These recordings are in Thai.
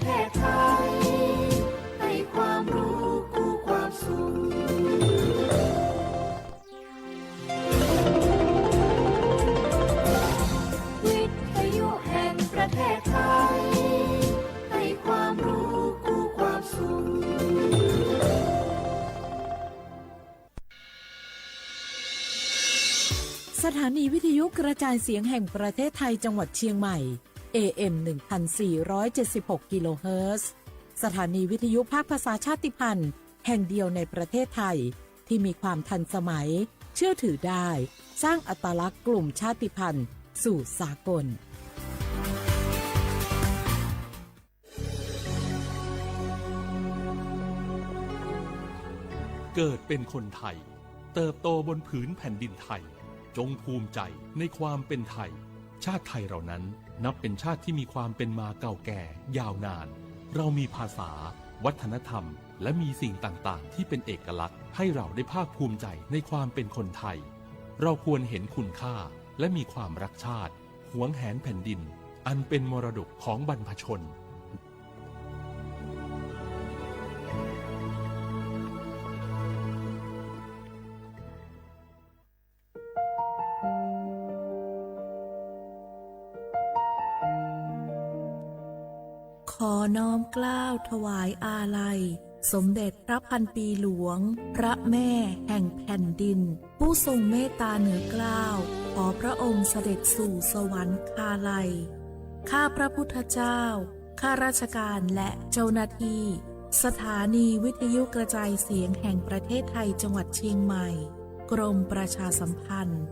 เทศไทยให้ความรู้คู่ความสุขวิทยุแห่งประเทศไทยให้ความรู้คู่ความสุขสถานีวิทยุกระจายเสียงแห่งประเทศไทยจังหวัดเชียงใหม่ AM 1476 กิโลเฮิรตซ์สถานีวิทยุภาคภาษาชาติพันธุ์แห่งเดียวในประเทศไทยที่มีความทันสมัยเชื่อถือได้สร้างอัตลักษณ์กลุ่มชาติพันธุ์สู่สากลเกิดเป็นคนไทยเติบโตบนผืนแผ่นดินไทยจงภูมิใจในความเป็นไทยชาติไทยเรานั้นนับเป็นชาติที่มีความเป็นมาเก่าแก่ยาวนานเรามีภาษาวัฒนธรรมและมีสิ่งต่างๆที่เป็นเอกลักษณ์ให้เราได้ภาคภูมิใจในความเป็นคนไทยเราควรเห็นคุณค่าและมีความรักชาติหวงแหนแผ่นดินอันเป็นมรดกของบรรพชนขอน้อมเกล้าถวายอาลัยสมเด็จพระพันปีหลวงพระแม่แห่งแผ่นดินผู้ทรงเมตตาเหนือเกล้าขอพระองค์เสด็จสู่สวรรคาลัยข้าพระพุทธเจ้าข้าราชการและเจ้าหน้าที่สถานีวิทยุกระจายเสียงแห่งประเทศไทยจังหวัดเชียงใหม่กรมประชาสัมพันธ์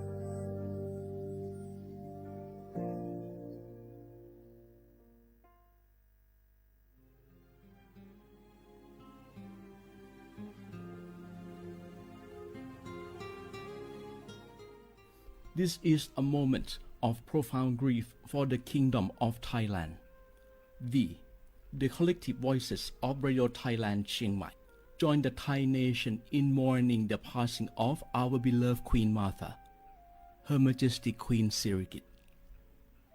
This is a moment of profound grief for the Kingdom of Thailand. We, the collective voices of Radio Thailand Chiang Mai, join the Thai nation in mourning the passing of our beloved Queen Martha, Her Majesty Queen Sirikit.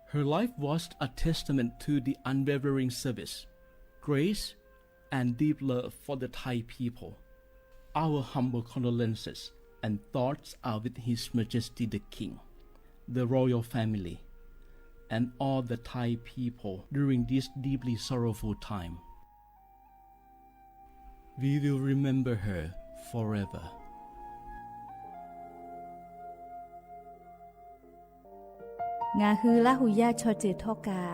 Her life was a testament to the unwavering service, grace, and deep love for the Thai people. Our humble condolences and thoughts are with His Majesty the King, the royal family, and all the Thai people during this deeply sorrowful time. We will remember her forever. งาฮือละหุยาชอเจทอกา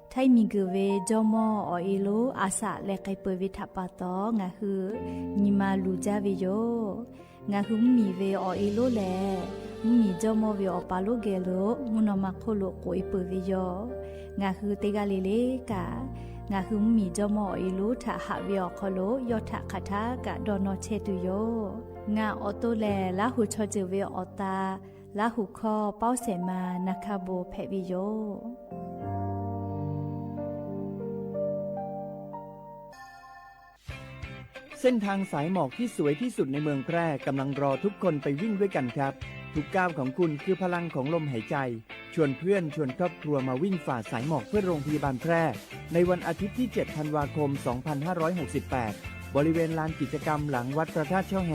ไทยมีเกเวจอมออเอโลอาสะและไกเปวิทัปปะตองาฮือนิมาลูจาเวโยงาฮือมีเวอเอโลแลมีจอมอเวอปาโลเกโลมุนอมาโคโลโกอิเปเวโยงาฮือเตกาเลเลกางาฮือมีจอมอเอโลทะหะเวอคโลยอทะคาทากะดอนอเชตุโยงาออโตแลละหุชอเจเวอตาละหุคอเป้าเสมานาคาโบเพวิโยเส้นทางสายหมอกที่สวยที่สุดในเมืองแพร่กำลังรอทุกคนไปวิ่งด้วยกันครับทุกก้าวของคุณคือพลังของลมหายใจชวนเพื่อนชวนครอบครัวมาวิ่งฝ่าสายหมอกเพื่อโรงพยาบาลแพร่ในวันอาทิตย์ที่ 7 ธันวาคม 2568 บริเวณลานกิจกรรมหลังวัดพระธาตุช่อแฮ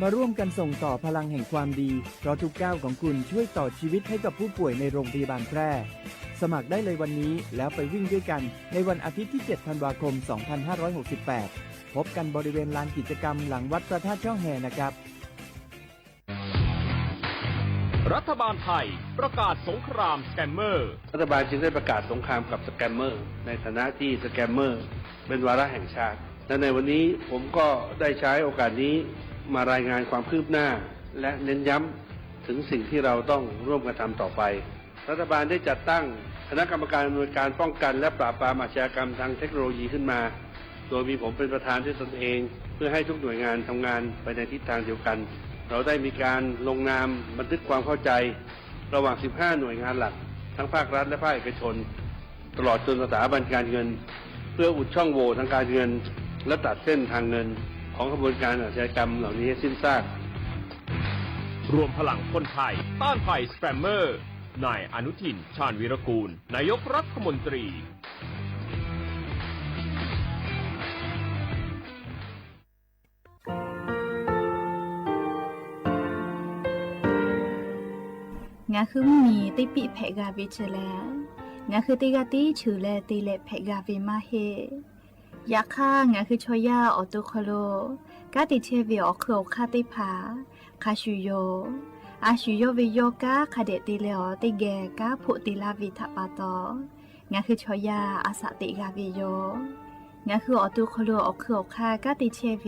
มาร่วมกันส่งต่อพลังแห่งความดีเพราะทุกก้าวของคุณช่วยต่อชีวิตให้กับผู้ป่วยในโรงพยาบาลแพร่สมัครได้เลยวันนี้แล้วไปวิ่งด้วยกันในวันอาทิตย์ที่ 7 ธันวาคม 2568 พบกันบริเวณลานกิจกรรมหลังวัดพระธาตุช่อแฮนะครับรัฐบาลไทยประกาศสงครามสแกมเมอร์รัฐบาลจึงได้ประกาศสงครามกับสแกมเมอร์ในฐานะที่สแกมเมอร์เป็นวาระแห่งชาติและในวันนี้ผมก็ได้ใช้โอกาสนี้มารายงานความคืบหน้าและเน้นย้ำถึงสิ่งที่เราต้องร่วมกันทำต่อไปรัฐบาลได้จัดตั้งคณะกรรมการอำนวยการป้องกันและปราบปรามอาชญากรรมทางเทคโนโลยีขึ้นมาโดยมีผมเป็นประธานด้วยตนเองเพื่อให้ทุกหน่วยงานทำงานไปในทิศทางเดียวกันเราได้มีการลงนามบันทึกความเข้าใจระหว่าง 15 หน่วยงานหลักทั้งภาครัฐและภาคเอกชนตลอดจนสถาบันการเงินเพื่ออุดช่องโหว่ทางการเงินและตัดเส้นทางเงินของกระบวนการอาชญากรรมเหล่านี้ให้สิ้นซากรวมพลังคนไทยต้านภัยสแกมเมอร์นายอนุทินชาญวีรกูลนายกรัฐมนตรี งาคือมีติปิเพกาเวเชแลงาคือติกาติฉือแลติเลเพกาเวมาเฮยาค่างาคือชอยาออตุคโลกาติเชเวอคืออคาติผาคาชุโยอาชุโยเวโยกาคาเดติเลอติแกกาพุติลาวิทปาตองาคือชอยาอาสติกาเวโยงาคือออตุคโลอคืออคากาติเชเว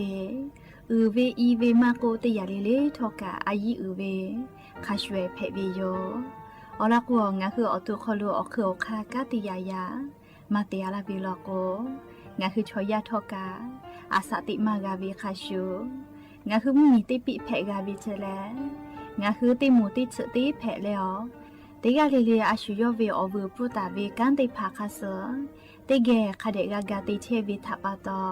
เวอีเวมาโกติยาเลทอกาอายีเวคาชเวเพเวโยอลากวงาคืออตุคโลอคืออคากาติยายามาเตยาลาบิลโกงาคือชอยาทอกาอาสติมากาเวคาชูงาคือมีติปิเพกาเวเชแลงาคือติมูติฉติเพเลอติกาเลอาชุโยเวอเวปุตาเวกันติภาคาเสติเกคาเดกากาติเชเวทัปาตอ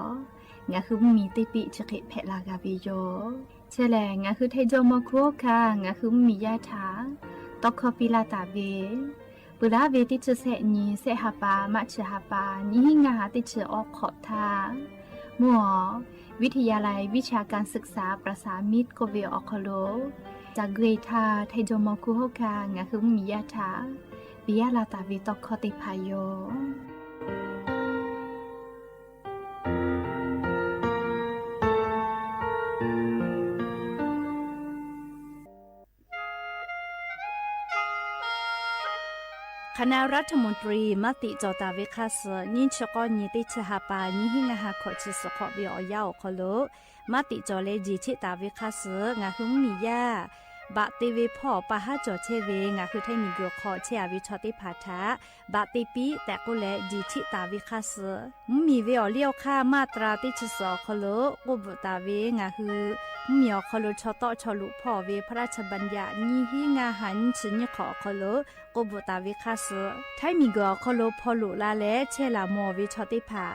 งาคือมีติปิฉกิเพลากาเวโยเชแลงาคือเทโจโมคุคางาคือมียาถาตอกคอปิลาตาเวปุราเวติฉเสนีเสหปามัชหปานิหิงาติฉออกขอทามัววิทยาลัยวิชาการศึกษาประสามิตรโกเวออคโลจากเกรทาเทโจโมคุโฮคางาคือมียาถาปิยาลาตาเวตอกคอติพายโยคณะรัฐมนตรีมติจอตาเวคาสนิชกอนิติชหปานิหิงาหาขอชิสขอบิอยาวคโลมติจอเลจิชิตาเวคาสงาหุมมียาบะติเวพ่อปะหาจอเชเวงาคือไทมีเกขอเชอวิชอติภาทาบะติปีแต่ก็แลจิชิตาเวคาสมีเวอเลี้ยวค่ามาตราติชสอคโลกบุตาเวงาคือมีอคโลชอตอชอลุพ่อเวพระราชบัญญัตินิหิงาหันชิญขอคโลกบุตาวิคาสไทยมีกอคโลพอลุลาและเชลามอวิชอติภา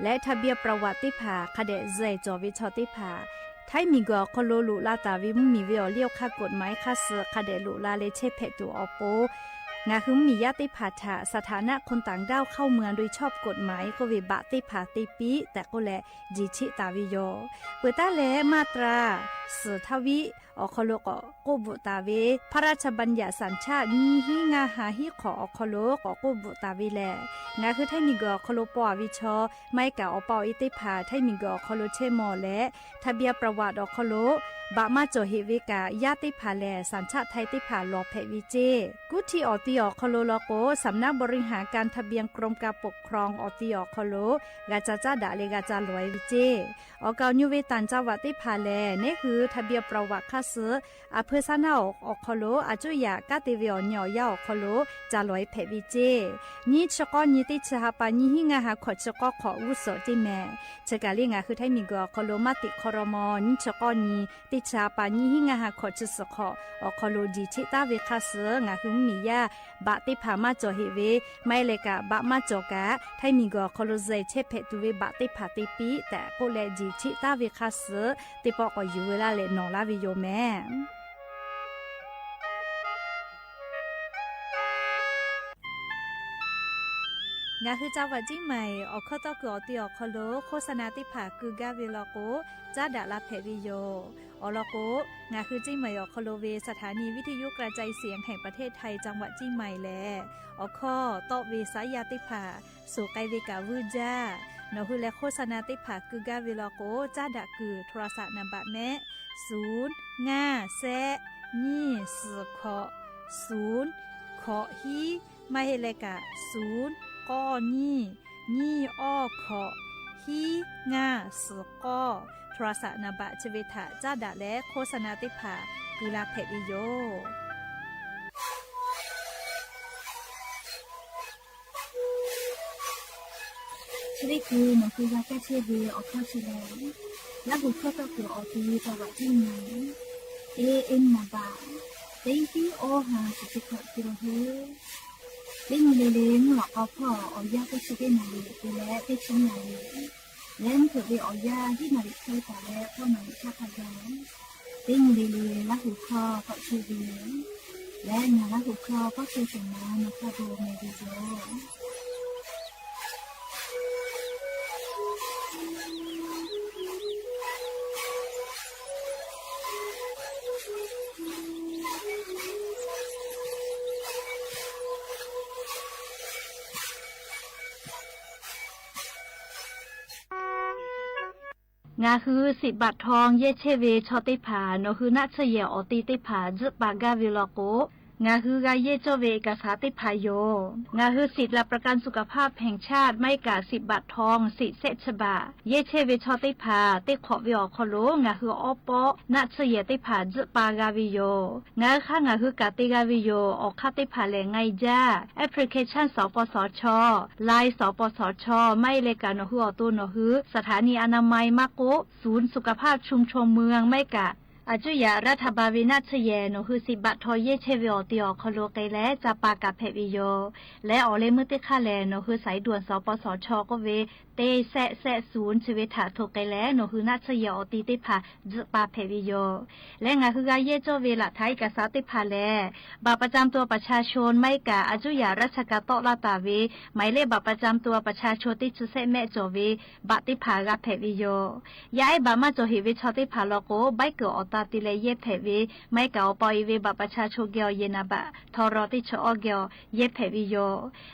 และทะเบียประวัติภาคเดเจจอวิชอติภาไทยมีกอคโลลุลาตาวิมีเวอเลี้ยวค่ากฎหมายคาสคเดลุลาเลเชเพตูออโปงาคือมีญาติภาษาสถานะคนต่างด้าวเข้าเมืองโดยชอบกฎหมายก็วิบะติภาติปีแต่ก็แลจิชิตาวิโยเปิดตาแลมาตราสืทวิอคโลกบุตาเวพระราชบัญญัติสัญชาตินิหิงาหาหิขออคโลกบุตาเวแลงาคือไทยมีกอคโลปอวิชอไม่กะอปออิติภาไทยมีกอคโลเชมอและทะเบียประวัติอคโลบะมาโจเฮเวกาญาติภาแลสัญชาติไทยติภาลอเพวิเจกุทีออติอคโลโลโกสำนักบริหารการทะเบียนกรมการปกครองออติอคโลกาจาจาดาเลกาจาลอยวิเจออกานิเวตันจาวติภาแลนี่คือทะเบียนประวัติคาสืออเพซานาอคโลอาจุยากาติเวอญอยาอคโลจาลอยเพวิเจนี่ชกอนิติชหปานิหิงาหาขอชกอขออุโสติแมชกาลิงาคือไทยมีกอคโลมาติคอรมอนิชกอนีติชาปานิหิงาหาขอชสขออคโลจิชิตาเวคาสืองาคือมียาบะติภามาจอเฮเวไม่เลกะบะมาจอกะไทยมีกอคโลเจเชเพตุเวบะติภาติปีแต่ก็แลจิชิตาเวคาสือติปอกอยูเวลาเลนอลาวิโยแม่งาคือจาวจิใหม่ออกข้อต่อคืออติออกคโลโฆษณาติผาคือกาเวลโกจ้าดาลาเพวิโยอลโกงาคือจิใหม่ออกคโลเวสถานีวิทยุกระจายเสียงแห่งประเทศไทยจังหวัดจิใหม่แลออกข้อต่อเวสายาติผาสู่ไกเวกาวูจ้านอคือและโฆษณาติผาคือกาเวลโกจ้าดาคือโทรศัพท์นำบัตรแม่0 5 แซนี่สือขอ0ขอฮีไม่เลกะ0ก้อนี่อ้อขอฮีง่าสือก้อโทรศัพท์นบะชเวทะจ้าดะและโฆษณาติภากุลาเพวิโยชริกูนคือยาแก้เชื้อเวออกข้อเชื้อและบุคคลก็คือออกทีจังหวัดที่ไหนเอ็นนาบะเต็งที่โอหาสุดขอบกิโลเฮเล่นเลงหลอกเอาพ่อเอายาก็ช่วยนาลีไปแล้วไปชิ้นนาลีเล่นเถอะไปเอายาที่นาลีเคยแต่แล้วพ่อนาลีชาพยาเล่นเลละหูคอก็ช่วยดีและนาละหูคอก็ช่วยสมานาคาโดเมดิโซ งาคือ10 บาททองเยเชเวชอติผาโนคือนัชเยออติติผาจึปากาวิลโกงาคือกาเยโจเวเอกสารติพายโยงาคือสิทธิประกันสุขภาพแห่งชาติไม่กา10 บาททองสิเซชบาเยเชเวชอติพาติขอวิอคโลงาคืออปอนัชเยติผาจึปากาวิโยงาค่ะงาคือกาติกาวิโยออกคติผาแหลงไงจ้าแอปพลิเคชันสปสชไลน์สปสชไม่เลกาโนคืออตุโนคือสถานีอนามัยมะโกศูนย์สุขภาพชุมชนเมืองไม่กะอาจุยารัฐบาลวินาชเยโนคือ10 บาททอเยเชเวอติอคโลไกและจะปากาเพวิโยและออเลมุติคาแลโนคือสายด่วนสปสชก็เวเตแซศูนย์ชีวิตถาโทไกและโนคือนาชเยอติติพาจะปาเพวิโยและงาคือกาเยโจเวละไทยกษาติพาแลบัตรประจำตัวประชาชนไม่กะอาจุยาราชกาโตลาตาเวหมายเลขบัตรประจำตัวประชาชนที่จุเซแม่โจเวบัตรติพากาเพวิโยย้ายบัตรมาโจหิวิชอติพาโลโกใบเกออตาติเลเยเพวิไม่กะอปอยเวบัตรประชาชนเกียวเยนาบะทอรอติชอเกียวเยเพวิโย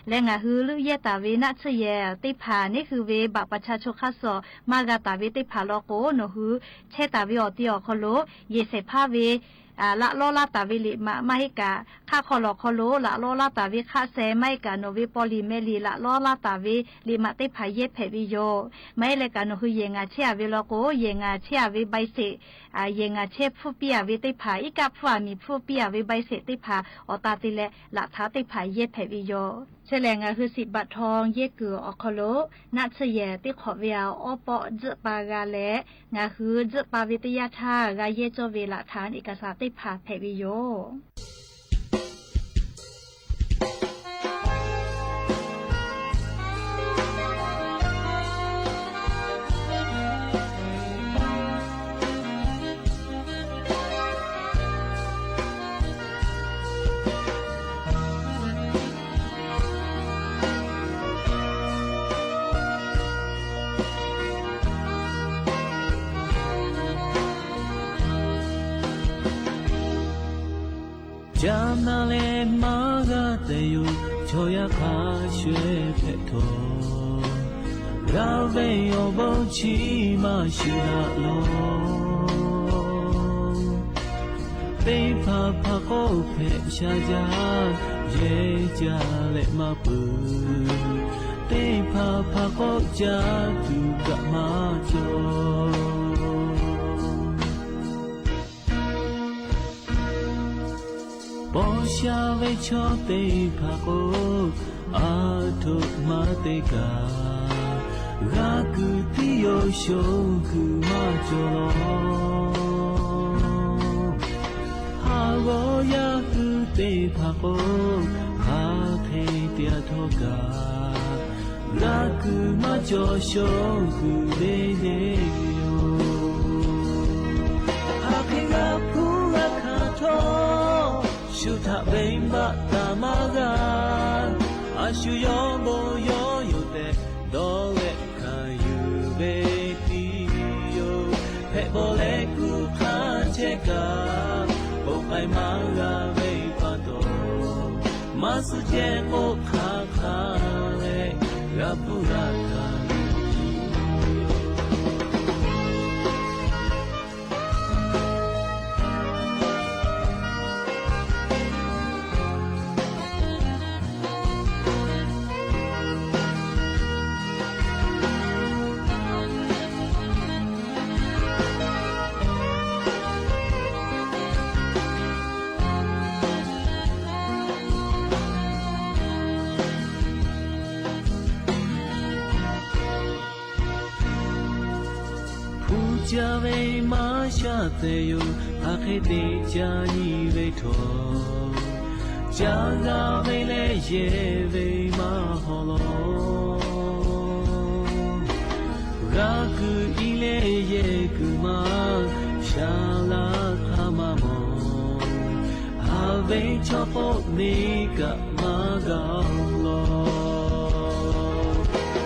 และงาฮือลุเยตาเวนาชเยติพานี่คือเวบัตรประชาชนคัสโซมากาตาเวติพาโลโกโนฮือเชตาเวอติอคโลเยเสพาเวละโลลาตาวิลิมาให้กาค่าคอลอคอโลละโลลาตาวิค่าเซไม่กาโนวิปอลิเมลีละโลลาตาวิลิมาติพายเยเพวิโยไม่เลกาโนคือเยงาเชียวิโลโกเยงาเชียวิใบเสเยงาเชผู้เปียวิติพาอีกาผู้มีผู้เปียวิใบเสติพาอตาติเลละท้าติพายเยเพวิโยเฉลงาคือ10 บาททองเยเกืออคโลนัชเยติขอเวียวอปอจปากาและงาคือจปาวิทยาธากาเยโจเวละฐานเอกสารติพาเพวิโยจำนาเลมาก็แต่อยู่ชอยขาช่วยเพทอเราไม่ยอมชีมาชิลาโลเป็นพาพาโคเพชาจาเยจาเลมาปืเป็นพาพาโคจาตุกะมาโจปอชาเวชอเตภาโกอาทุมาเตการากุติโยโชคุมาโจโลฮาโกยาคุเตภาโกฮาเทเตียโทการากุมาโจโชคุเดเดโยฮาคิงาพูราคาโทชุทะเบมบะตามากาอาชุยอมโบโยโยเตโดเลคายูเบติโยเพโบเลกุคาเชกาโอไปมากาเวปะโตมาสุเจโอคาคาเลราปุราคาจาเวมาชาเตโยอาเคเตจานีเวโทจากาเวเลเยเวมาฮอโลรากุอิเลเยกุมาชาลาคามามอนฮาเวชอโปเนกะมากาโล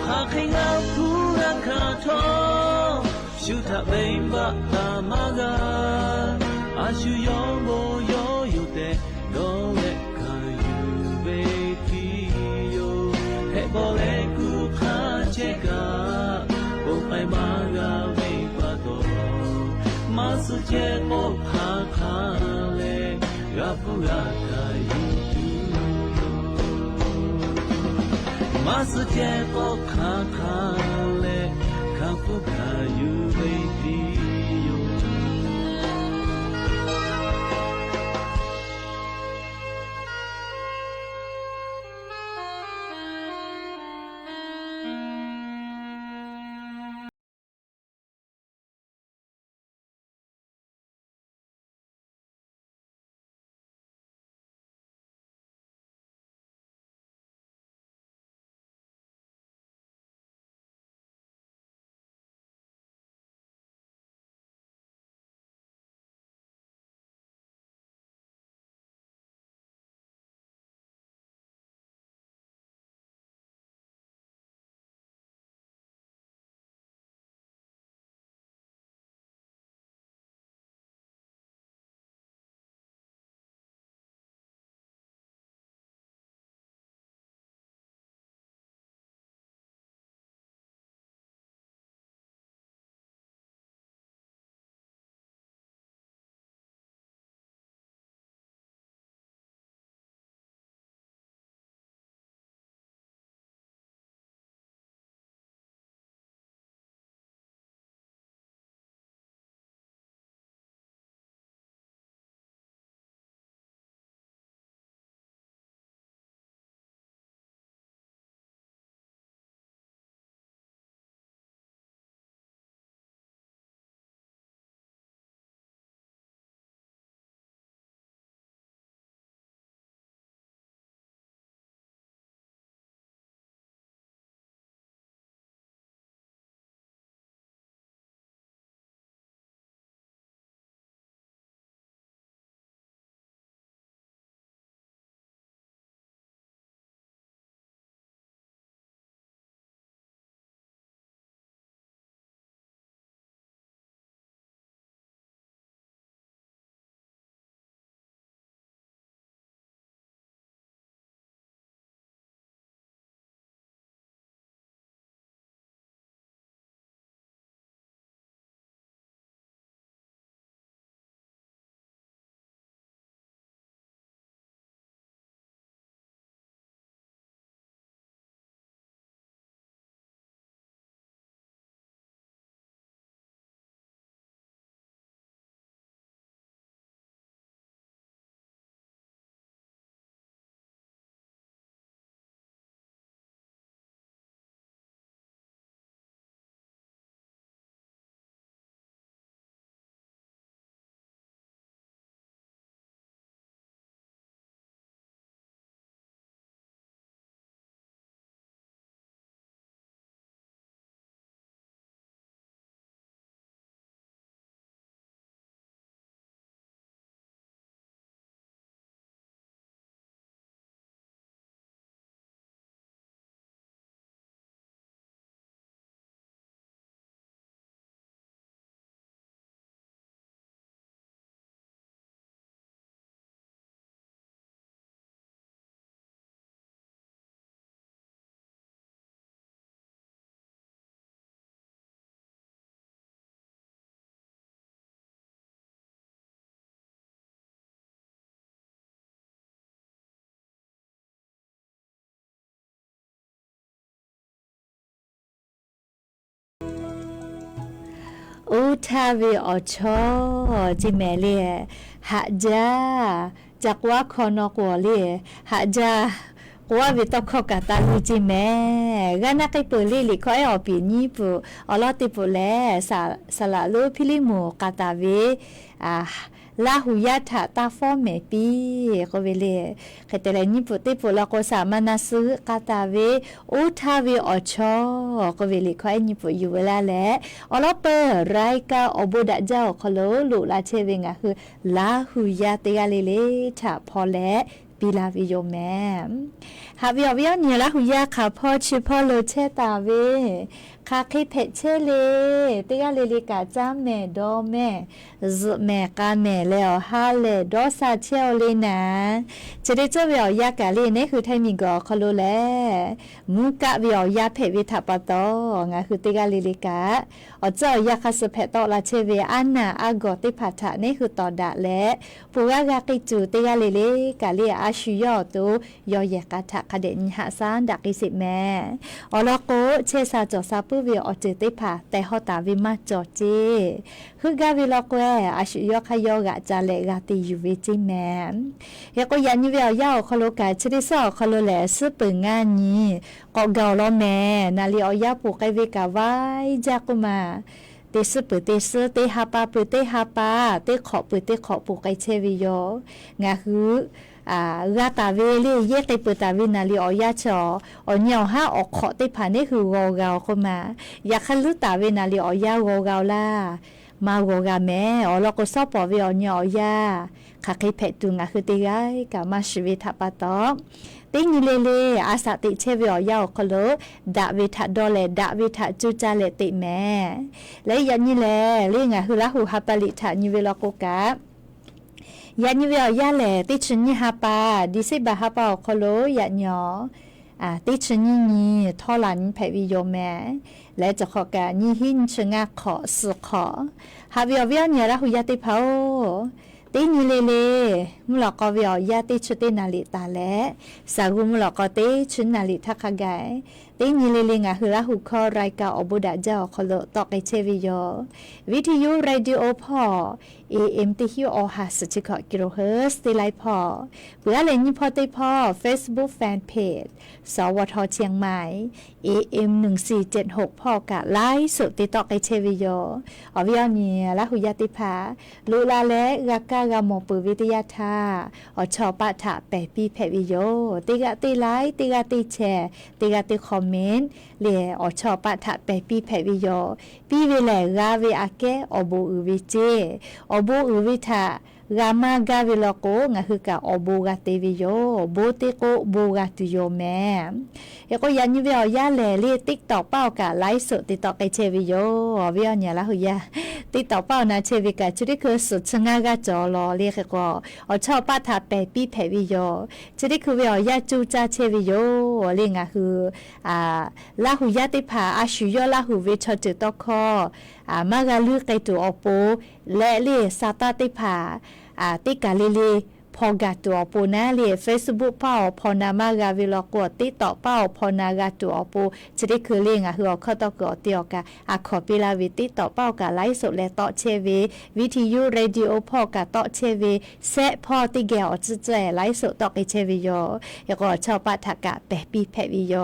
ฮาเคงาพูราคาโทชุทะเบมบะตามากาอาชุยอมโบโยโยเตโดเลคายูเบติโยเฮโบเลกุคาเชกาโอไปมากาเวปะโต สุเจโมพาคาเลกับผู้รักกายูมาสุเจโมพาคาเลกับผู้กายูเบบีโยโอทาเวอชอจิแม่เล่หะจาจากว่าคอนอกวเล่หะจากว่าเวตอกกะตาลูจิแม่กะนักไอเปเล่ลิคอยอปีนี่ปุอลอติปุแลสละโลพิลิโมกะตาเวลาหุยาถาตาฟอมเมปีก็เวเลเคเตเลนี่ปุติปุลาโกสามานาซึกาตาเวโอทาเวอชอก็เวเลคอยนี่ปุอยู่เวลาแลอลอเปไรกาอบุดะเจ้าคโลลุลาเชเวงะคือลาหุยาเตยาเลเลถาพอแลปีลาวิโยแม่หาวิโยเนี่ยละหุยาขาพ่อชื่อพ่อโลเชตาเว คาคิเพเชเลติกาเลลิกาจ้าแม่ดอแม่ซุแม่กาแม่แล้วฮาเลดอซาเชลเลนะจะได้เจ้าเวียยากาเลนี่คือไทยมีก็คโลแลมุกะเวียยาเพวิทัปตองาคือติกาเลลิกาอ๋อเจ้ายาคาสเพตอลาเชเวอันนาอากอติพัทะนี่คือตอดะและปูกากากิจูติกาเลเลกาเลอาชุยอตุยอยกาทะคเดนหะซานดักอิสิแม่อลโกเชซาจอซาปุเวียอเจติพาแต่ฮอตาวิมาจอเจคือกาวิลอกแวอาชุยอคยอกะจาเลกาติยูวิจิแม่ยก็ยันยูเวียยาวคโลกาชริซอคโลแลซึปึงงานนี้ก็เกาลอแม่นาลีอยาปูไกเวกาวายจากุมาเตสปุเตสเตฮาปาปุเตฮาปาเตขอปุเตขอปูไกเชวิโยงาฮือกาตาเวลีเยกเตปุตาวินาลีออยาชอเหนียวห้าออกขอเตผานี่คือโกเกาเข้ามาอยากขลุตาเวนาลีออยาโกเกาล่ามาโกกาแม่อลก็ซอปอเวอเหนียวยาขาคิเพตุงาคือติไกกามาชีวิตทัปตอติงิเลเลอาสาติเชวิอยาวคโลดาวิทัดอเลดาวิทัจูจาเลติแม่และยันนี่แลเรื่องอะคือละหูฮัปปลิทานิเวลโกกายันนี่เวียยาแหล่ติชนี่ฮาปาดิสิบาฮาปาคโลยันยอติชนี่ทอลันเพวิโยแม่และจะขอกานี่หินชงาขอสุขอฮาเวียเวียเนี่ยละหุยาติเผาตินิเลเลมุลกอเวียยาติชุตินาลิตาและสากุมุลกอติชุนาลิทักกายตินิเลเลงะคือละหุคอรายกาอบุดาเจ้าคโลตอกไอเชวิโยวิทยุเรดิโอพอAM ติฮิโอหัสจิกกิโลเฮิรตซ์ติไลพอเพื่อเลนิพอติพอ Facebook Fan Page สวทเชียงใหม่ AM 1476พอกะไลฟ์สดติตอกไอเชวิโยอวิยนีละหุยาติภาลุลาและกากากามปุวิทยาธาอชอปะถะแปปีแพวิโยติกะติไลติกะติแชร์ติกะติคอมเมนต์เลอชอปะถะแปปีแพวิโยปีเวแลกาเวอาเกอบูอุวิเจอบูอุวิทากามากาเวลโกงะคือกะอบูกาเตวิโยโบติโกบูกาติโยแม่ยก็ยันยูเวียยาแลลีติ๊กตอกเป้ากะไลฟ์สดติตอกไอเชวิโยเวียเนี่ยละหุยาติ๊กตอกเป้านะเชวิกะจุดิคือสุดชงากะจอลอเรียกก็อชอบปะทาแปปีแพวิโยจุดิคือเวียยาจูจาเชวิโยเรียงะคือละหุยาติภาอาชุยอละหุเวชจุตอคอมากะลือไกตัวอโปและเลซาตาติภาติกาเลเลพอกาตัวปูนะเล Facebook เป้าพอนามากาวิลกอติต่อเป้าพอนากาตัวปูจะได้คือเลี้ยงคือเข้าตอกอเตียวกะขอปิลาวิติต่อเป้ากะไลฟ์สดและต่อเชวีวิทยุเรดิโอพอกะต่อเชวีแซะพอติแกอจิเจไลฟ์สดต่อไอเชวีโยแล้วก็ชอบปะทะกะแปปีแพวิโย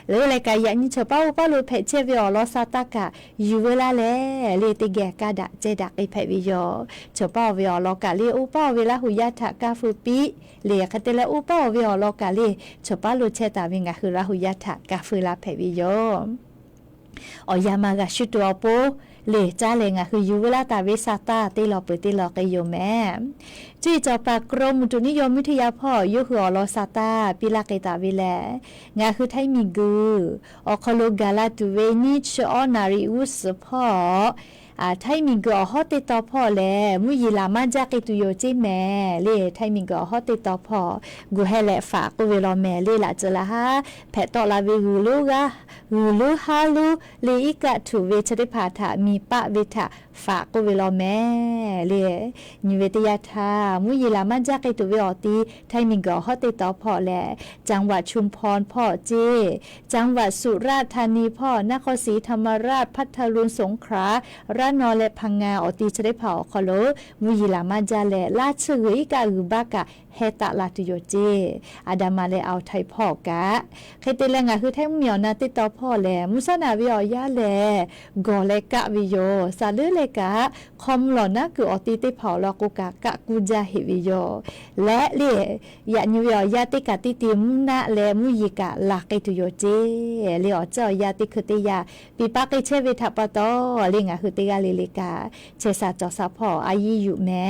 หรืออะไรกะยันชอบเป้าลูเพเชวีลอซาตากะอยู่เวลาแลเลติแกกะดะเจดักไอแพวิโยชอบเป้าวิอลอกะเลอุเป้าเวลาหุยาทะกาฟูปีเลียคเตละอุปาวิอลอกาเลชปาลุเชตาวิงะคือละหุยะทะกาฟืลาเพวิโยอยามากะชุตัวโปเลจ้าเลงะคือยูเวลาตาวิซาตาติลอปติลอกโยแม่จีจอปากรมอุตุนิยมวิทยาพ่อยุคืออลอซาตาปิลาเกตาวิแลงะคือไทมิกูอคโลกาลาตุเวนิชอนาริอุสพ่อไทยมิงก็ฮอตติต่อพ่อแลมุยลามาจากตุโยจิแม่เลไทยมิงก็ฮอตติต่อพ่อกูให้แลฝากกูเวลาแม่เลละจะละฮะแพตอลาเวฮูลูกะฮูลูฮาลูเลอีกะถูเวชริพาถามีปะเวทะฝากกูเวลาแม่เลนิเวตยาธามุยลามาจากตุเวอตีไทยมิงก็ฮอตติต่อพ่อแลจังหวัดชุมพรพ่อเจจังหวัดสุราษฎร์ธานีพ่อนครศรีธรรมราชพัทลุงสงขลานอและพังงาอตีจะได้เผาคอโลมุยลามาจาและลาชื่ออีกาอุบากะเฮตาลาตุโยเจอาดามาและเอาไทยพ่อกะเคเตเลงะคือไทยเหมียวนาติต่อพ่อแลมุสนาวิอยาแลกอเลกะวิโยซาลือเลกะคอมหลอนะคืออตีติเผาลอกกะกะกูจาหิวิโยและเลยะนิวยาติกะติติมนะและมุยิกะลาเกตุโยเจเลอเจ้ายาติคือติยาปิปะเกเชวิทัปตอเลงะคือติกาเลกาเชซาจอซาพ่ออายิอยู่แม่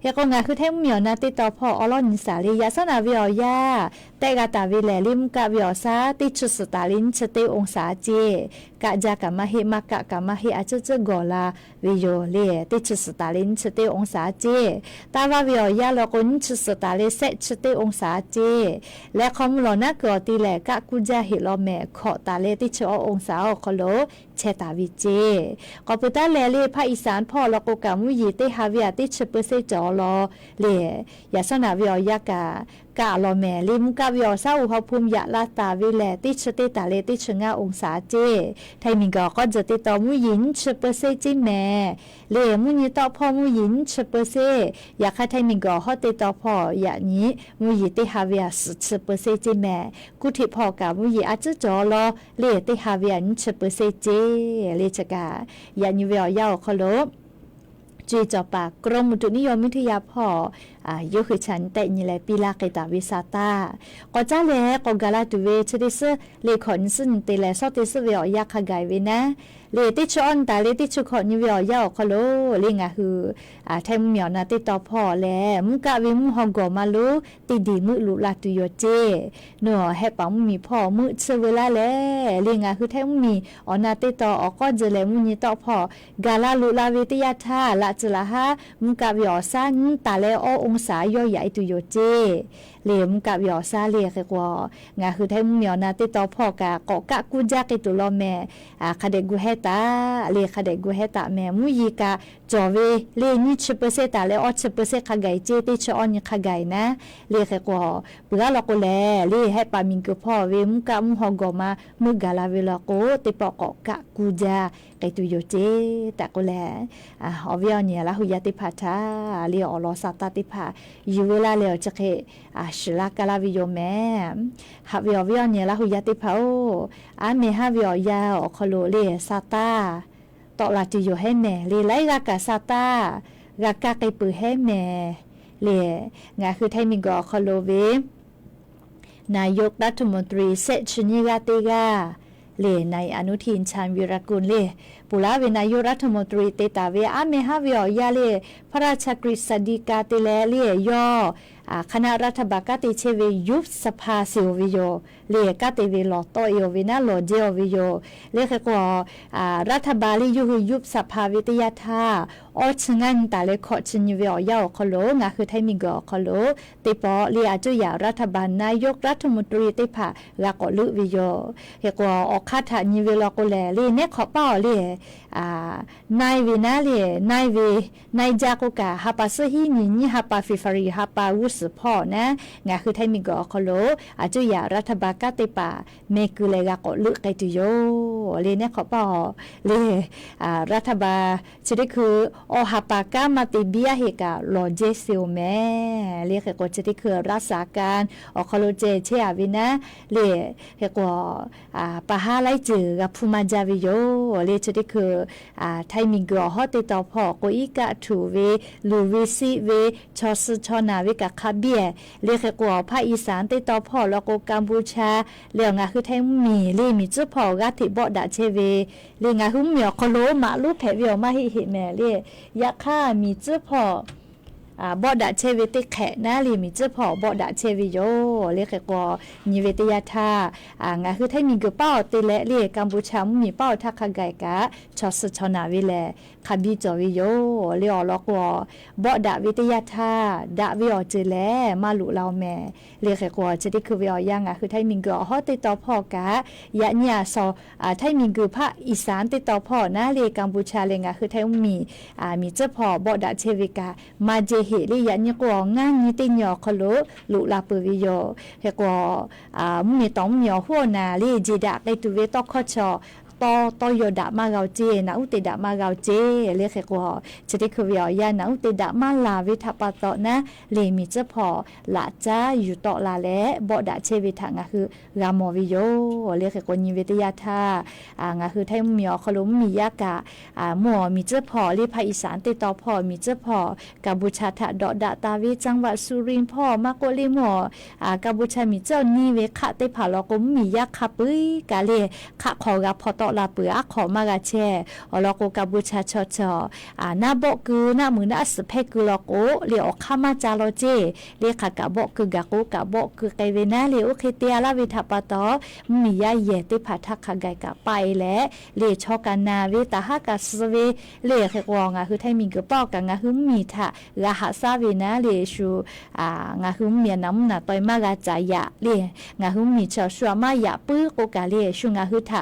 เฮก็งะคือไทยเหมียวนาติต่อพ่ออลอนิสาลียาสนาวิอยาแต่กาตาวิแลลิมกะวิอซาติชุสตาลินชติองศาเจ กะจากะมาเฮมากะกะมาเฮอาจจะกอลาวิโยเลติชสตาลินชเตองศาเจตาวาวิโอยาลกุนชสตาเลเซชเตองศาเจและคอมลอนะกอติแลกะกุจาเฮลอแม่ขอตาเลติชองศาอคโลเชตาวิเจกอปุตาเลภาคอีสานพ่อลกกะมุยีเตฮาวิอาติชเปเซจอลอเลยาสนาวิโอยากะกะลอแม่ลิมกะวิโอซาอุภภูมิยะลาตาวิแลติชเตตาเลติชงาองศาเจไทมิงก็จะติตอมุยินชเปเซจิแม่เลมุญิตอพ่อมุยินชเปเซอยากให้ไทมิงก็ฮอติตอพ่ออย่างนี้มุยิติฮาวิอาสชเปเซจิแม่กุทิพ่อกะมุยิอาจจะจอลอเลติฮาวิอาชเปเซเจเลจกะอย่างนี้วิโอยาคโลจีจอปากกรมอุตุนิยมวิทยาพ่อยุคือฉันแต่นี่แหละปีลาเกตาวิซาตาก็จ้าแลก็กาลาตุเวชดิสเลขอนซึ่งเตเลซอติสเวอยาคกายเวนะเลติชอนตาเลติชุขอนิเวยอยาคโลเลงะคือแทมเหมียวนาติตอพ่อแลมุกะวิมุฮอกอมาลูติดีมุลุลาตุโยเจเนาะให้ปังมีพ่อมุเชเวลาแลเลงะคือแทมมีอนาติตออก็จะแลมุญิตอพ่อกาลาลุลาเวติยาธาละจละหะมุกะวิอซันตาเลอองศาย่อใหญ่ตุโยเจเลมกับยอซาเลกว่างาคือไทมเหมียวนาติตอพ่อกะกอกะกุจักตุลอแม่คาเดกุเฮตาเลคาเดกุเฮตาแม่มุยิกะจอเวเลนิชเปเซตาเลอชเปเซคาไกเจติชออนคาไกนะเลกว่าเปกะลอโกแลเลให้ปามิงกพ่อเวมุกะมุฮอกอมามุกะลาเวลโกติปอกอกะกุจาไกตุโยเจตะโกแลอเวียเนี่ยละหุยติภาทาเลอลอซาตาติภายูเวลาเลจะเคชลากาลาวิโยแม่ฮาวิโอวิโอเนี่ยละหุยติภาโอเมฮาวิโอยาอคโลเลซาตาตอลาติโยให้แม่เลไลกากาซาตากากาไกปือให้แม่เลงาคือไทมิงกอคโลเวนายกรัฐมนตรีเซชนิกาติกาเลในอนุทินชาญวิรกุลเลปุลาเวนายกรัฐมนตรีเตตาเวเมฮาวิโอยาเลพระราชกฤษฎีกาติแลเลย่อคณะรัฐบาลกติเชเวยุบสภาสิโอวิโยเลกติเวลอโตเอวินาโลเจโอวิโยเลขกว่ารัฐบาลยุบสภาวิทยาธาอชงันตาเลขอชินเวอยาคโลงาคือไทมิกอคโลติปอเลียจุยารัฐบาลนายกรัฐมนตรีติภากะกอลุวิโยเฮกว่าอคาถานิเวลอโกแลเลเนขอป้อเลนายวินาเลนายเวนายจากกะฮาปาซฮีนิฮาปาฟิฟารีฮาปาวุสพ่อนะงาคือไทมิกอคโลจุยารัฐบาลกติปาเมกุเลกะกอลุไกตุโยเลเนขอป้อเลรัฐบาลจะได้คืออหาปากามาติเบียเฮกาโลเจเซลแม่เรียกก็จะได้คือรักษาการอคโลเจเชอาวินะเรียกว่าปะฮาไลจือกับภูมาจาวิโยเรียจะได้คือไทมิงกอฮอติตอพ่อโกอีกะถูเวลูวิซิเวชอสชอนาวิกะคาเบียเรียกว่าภาคอีสานติตอพ่อแล้วก็กัมพูชาเรียงาคือไทมีเรียมีจุพ่อกะติบ่ดาเชเวเรียงาคือเหมียวคโลมาลูแผเวียวมาฮิฮิแม่เรียยะค่ามีเจ้าพ่อบอดาเชวิติแขนะลีมีเจ้าพ่อบอดาเชวิโยเรียกว่านิเวติยาธางาคือถ้ามีกระเป๋าติและเรียกัมพูชามีเป้าทักขไกกะชอสชนาวิแลคาบิจอวิโยเรียลอกว่าบอดาวิทยาธาดาวิอเจแลมาลุเราแม่เรียกว่าจะได้คือวิอยังคือถ้ามีกระฮอติตอพ่อกะยะเนี่ยซอถ้ามีกระพระอีสานติตอพ่อนะเรียกัมพูชาเรียงคือถ้ามีเจ้าพ่อบอดาเชวิกามาเจเหลียันยกว่างานนี้ติญอคโลลุลาเปวิโยเฮกว่ามีต้องมีหัวนาลีจีดาไกตุเวตอคอชอตอโยดามาเกาเจนะอุติดามาเกาเจเรียกว่าจะได้คือวิญญาณนะอุติดามาลาวิทัปตอนะเลมีเจ้าพอละจ้าอยู่ต่อลาและบ่ดาเชวิทังคือกามวิโยเรียกว่านิเวตยาธางาคือไทมีอคลุมมียากะหมัวมีเจ้าพอลีภาคอีสานติดต่อพอมีเจ้าพอกัมพูชาทะดอดาตาวิจังหวัดสุรินทร์พอมาโกลีหมัวกัมพูชามีเจ้านี่เวคะติผาลอกุมมียาคาปุยกาเลคะขอกะพอต ลาเปือขอมากาแชอลอโกกับูชาชอชอนาบอกคือนามือนาสเพกุลอโกเลียวข้ามาจาโลเจเลียขากะบอกคือกะโกกะบอกคือไกเวนาเลียวเคเตียลาวิทัปตอมียาเยติผาทักขะไกกะไปและเลียชอกันนาเวตาหากะสเวเลียเขกวงคือไทมีกะปอกะงะหึมมีทะกะหาซาเวนะเลียชูงะหึมเมียน้ำน่ะตอยมากะจายะเลียงะหึมมีชอชัวมายะปื้อโกกะเลียชูงะหึทะ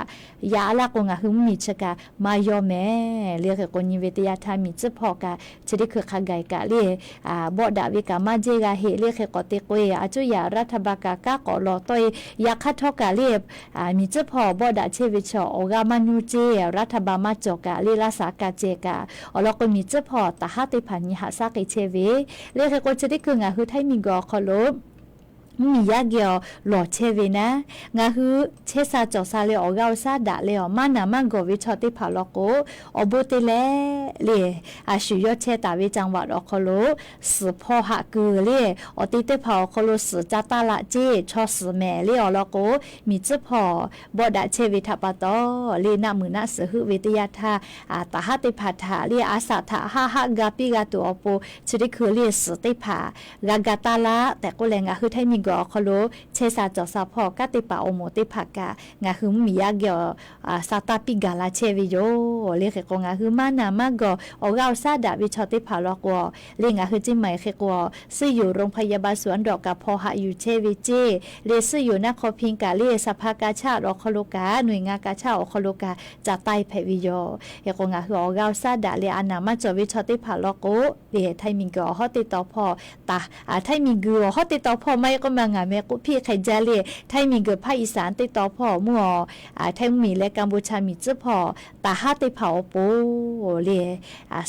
ยาละกงะหึมมีชะกะมายอแม่เลียเขกนิเวตยาทามีจะพอกะจะได้คือขะไกกะเลียบ่ดาวิกะมาเจกะเฮเลียเขกอเตโกยอาจุยารัฐบากะกะกอลอตอยยาคัทอกะเลียมีจะพอบ่ดาเชวิชอโอกามานูเจรัฐบามาจอกะเลียลาสากะเจกะอลอก็มีจะพอตาหาติพันญหาสากะเชเวเลียเขกอจะได้คืองะคือไทมีกอคอลมียาเกียวหล่อเชเวนะงาฮือเชซาจอซาเลออกาซาดาเลอมานามังโกวิชอติผาลโกอโบเตเลเลอาชิยอเชตาวิจังหวัดอคโลสืพอหะกือเลอติเตผาคโลสืจาตาละเจชอสืแม่เลอลโกมีจะพอบอดาเชวิทัปตอเลนะมือนะสือหือวิทยาทาตาหะติผาทาเลอาสาทาหะหะกาปิกาตัวอโปชดิคือเลสืติผากากาตาละแต่ก็แลงาฮือไทมีกอคโลเชซาจอซาพอกะติปาโอโมติภากางาฮึมมียาเกอซาตาปิกาลาเชวิโยเลเขกงาฮึมานามาโกออกาซาดาวิชอติภาลอกอเลงาฮึจิไหมเขกอซื่ออยู่โรงพยาบาลสวนดอกกะพอหะอยู่เชวิเจเลซื่ออยู่นครพิงกาเลสภากาชาดอคโลกาหน่วยงานกาชาอคโลกาจะไตเพวิโยเฮกงาฮึออกาซาดาเลอานามาจอวิชอติภาลอกอเลไทมิงกอฮอติตอพอตาไทมิงกอฮอติตอพอไม่ก็มางาแม่กุพี่ไขจาเลไทยมีเกิดภาคอีสานติดต่อพ่อมั่วไทยมีและกัมพูชามีเจ้าพ่อตาหาติเผาปูเล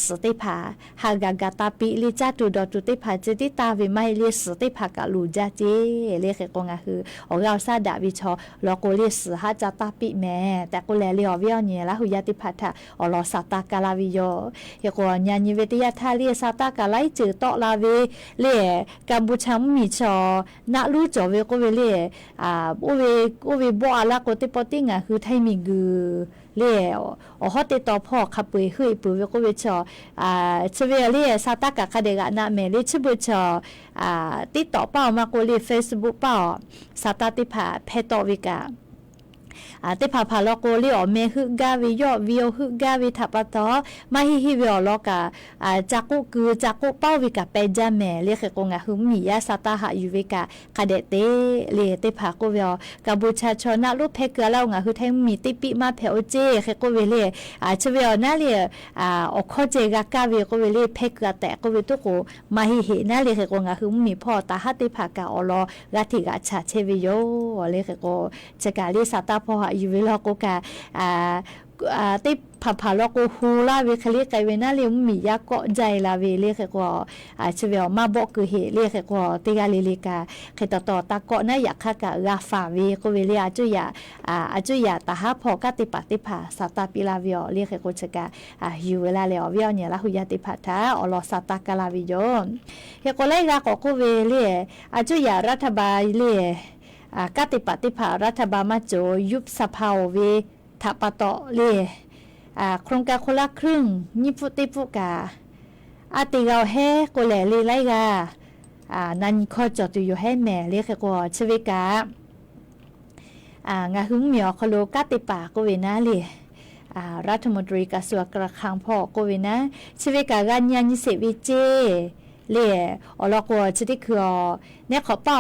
สติภาหากากาตาปิลิจ้าตุดอตุติภาเจติตาวิไม่เลสติภากะลูจาเจเลเขกงาคือออกาซาดาวิชอลอโกเลสหาจาตาปิแม่แต่ก็แลเลอวิอเนียละหุยาติพัทะอลอสาตากาลาวิโยเฮกวญาณิเวติยาทาเลสาตากาไลจือตอลาเวเลกัมพูชามีชอนะลูจอเวก็เวเลโอเวบ่อาละก็ติปอติงะคือไทยมีกือเลอฮอติตอพ่อขับไปเฮยปุเวก็เวชชเวเลซาตากะคาเดกะนะเมเลชบุชติต่อเป้ามาโกเล Facebook เป้าซาตาติผาเพตอวิกาติพาพาลโกลิอเมฮึกาวิยอวิโอฮึกาวิทัปตอมาฮิฮิวิอลกาจักุคือจักุเป้าวิกาเปจาเมเลเขกงะฮึมียาสตาหะยูวิกาคาเดเตเลติพาโกวิอกาบูชาชนะลูเพกะลาวงะฮึไทมีติปิมาเพโอเจเขโกเวเลชเวอนาเลอโคเจกากาวิโกเวเลเพกะแตโกเวตุโกมาฮิเฮนาเลเขกงะฮึมีพ่อตาหะติพากาอลกะติกะชาเชวิโยเลเขโกเจกาเลสตาพ่ออยู่เวลาก็กะติพาลโกฮูลาเวคลีไกเวนาเลมียาเกาะใจลาเวเลเขกว่าชเวลมาบอกคือเฮเลเขกว่าติกาเลกาเขตต่อตะเกาะนะอยากค่ะกะราฟาเวก็เวเลอาจุยาตาหาพอกะติปะติภาสตาปิลาเวเลเขกชกะอยู่เวลาเลเวเนี่ยละหุยาติภาทาอลอสตากะลาวิโยเฮกไลกะก็เวเลอาจุยารัฐบาลเลกติปฏิภารัฐบาลมาโจยุบสภาเวทัปตอเลโครงการคนละครึ่งนิฟุติฟุกาติเกาเฮโกแลลีไลกานันข้อจอดอยู่ให้แม่เรียกกว่าชเวกางาหึงเหมียวคโลกติปาโกเวนาเลรัฐมนตรีกระทรวงการคลังพ่อโกเวนะชเวกากันยันยิเสวิเจเลอลกว่าชดิคือเนี่ยขอเป่า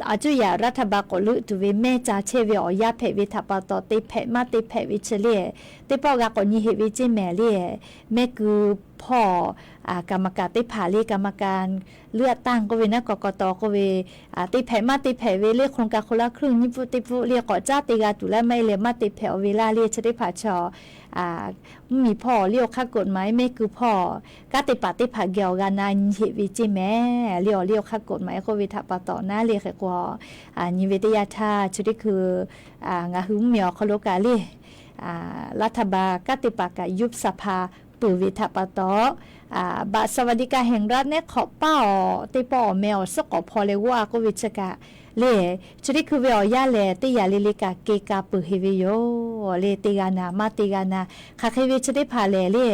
อาจุยารัฐบาลก็ลุตุเวเมจาเชวิอยาเพวิทัปตอติเพมาติเพวิเชเลติปอกากอนิเฮวิจิแมเลแม่คือพ่อกรรมการติผาเลกรรมการเลือกตั้งก็เวนะกกตก็เวติเพมาติเพเวเลโครงการคนละครึ่งนิฟุติฟุเรียกอจ้าติกาตุและไม่เลมาติเพเวลาเรียชติผาชมีพ่อเลี้ยวค่ากฎหมายไม่คือพ่อกติปฏิภาเกี่ยวกันนายเฮวิจิแม่เลี้ยวค่ากฎหมายก็วิทัปตอหน้าเรียกกว่านิเวศยาธาชุดที่คืองาหึมเหมียวคโลกาลีรัฐบาลกติปากยุบสภาปือวิทัปตบัตรสวัสดิการแห่งรัฐเนี่ยขอเป้าติปอแมวสกอพอเลยว่าก็วิชกะ လေချတိခုပြောရလေတေးရလေးလေးကကေကာပူဟီဗီယိုလေတေကနာမတေကနာခခေဝချတိဖာလေလေ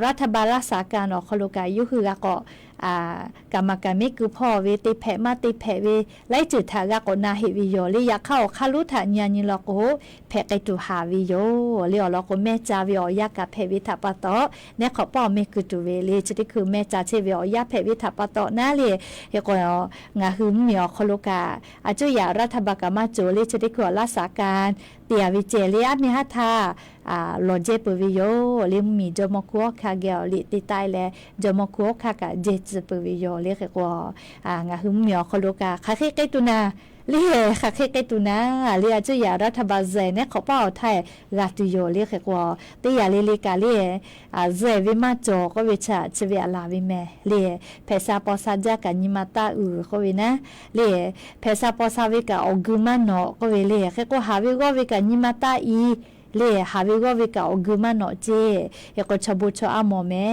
รัฐบาลรักษาการอคโลกายุคือกะก็กรรมการมิคือพ่อเวติแพมาติแพเวไล่จุดทากะก็นาเฮวิโยเลยอยากเข้าคารุทะญาณิลอโกแพไกตุหาวิโยเลยอลอโกแม่จาวิอยากะแพวิทะปะตอเนขอป้อเมคือตุเวเลยจะได้คือแม่จาเชวิอยาแพวิทะปะตอนาเลยเฮก็งาหึมเมียคโลกาอาจุยารัฐบาลกะมาโจเลยจะได้คือรักษาการเตียวิเจเลยอามีหะทาหลอนเจปวิโยลิมมีจมกัวคาเกลลิติตายแลจมกัวคากะเจจปวิโยเลกกว่างาหึมเมียคโลกาคาเคไกตุนาเลียคาเคไกตุนาเลียจุยารัฐบาลเจเนขอเป้าไทยกาตุโยเลกกว่าติยาเลกาเลียเจวิมาโจก็วิชาชเวลาวิแมเลียเพซาปอซาจากะนิมาตาก็วินะเลียเพซาปอซาวิกะอกุมานโนก็วิเลียก็หาวิก็วิกะนิมาตาอีเลหาวิก็วิกะอกุมานโนเจยก็ชบุชอามอแม่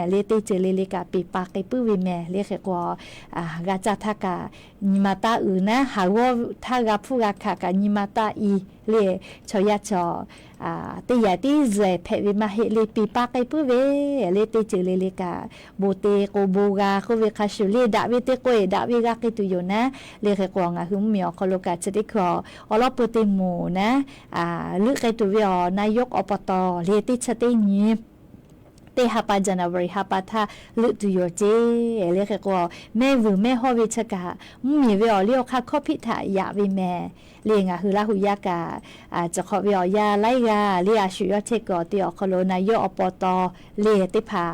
เลติเจเลกะปิปาไกปุวิแม่เลกก็กาจาทากะนิมาตานะหาวทากะพุกะคากะนิมาตาอีเลชอยะชอติยาติเจเพวิมาเฮเลปิปาไกปุเวเลติเจเลกะโบเตโกโบกาโคเวคาชุเลดาวิเตโกเอดาวิกะกิตุโยนะเลกก็งาหึมเมียคโลกะจะได้ขออลอปติโมนะลึกไกตุเวนายกอบตเลติชะติญีเตหาปาจันวริหาปาทาลุตุโยเจเลกก็แม่วูแม่ฮอวิชกะมีเวอเลียวค่ะข้อพิธายาวิแม่เลียงหือลาหุยากะจะขอวิอยาไลกาเลียชุยเทกอติอคโลนายกอบตเลติภา